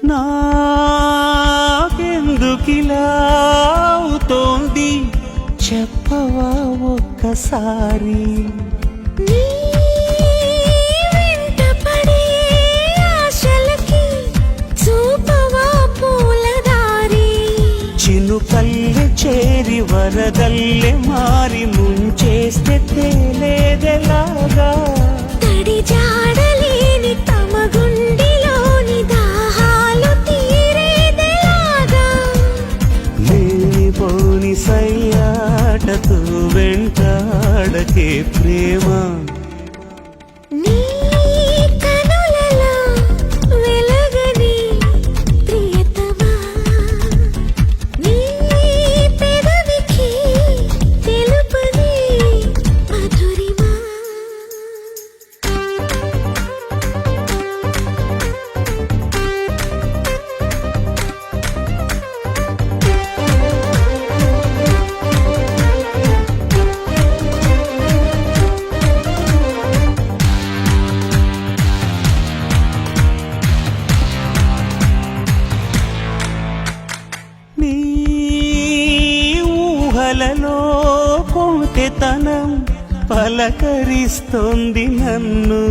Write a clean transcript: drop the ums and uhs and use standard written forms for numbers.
నాకెందుకిలా అవుతోంది చెప్పవా ఒక్కసారి. చినుకల్లె చేరి వరదల్లె మారి ముంచేస్తే తేలేదెలాగా. తడి జాడలేని తమ గుండెలోని దాహాలు తీరేదెలాగా. లేనిపోని సయ్యాటతో వెంటాడకే ప్రేమ. ఊహలలో కొంటెతనం పలకరిస్తోంది నన్ను.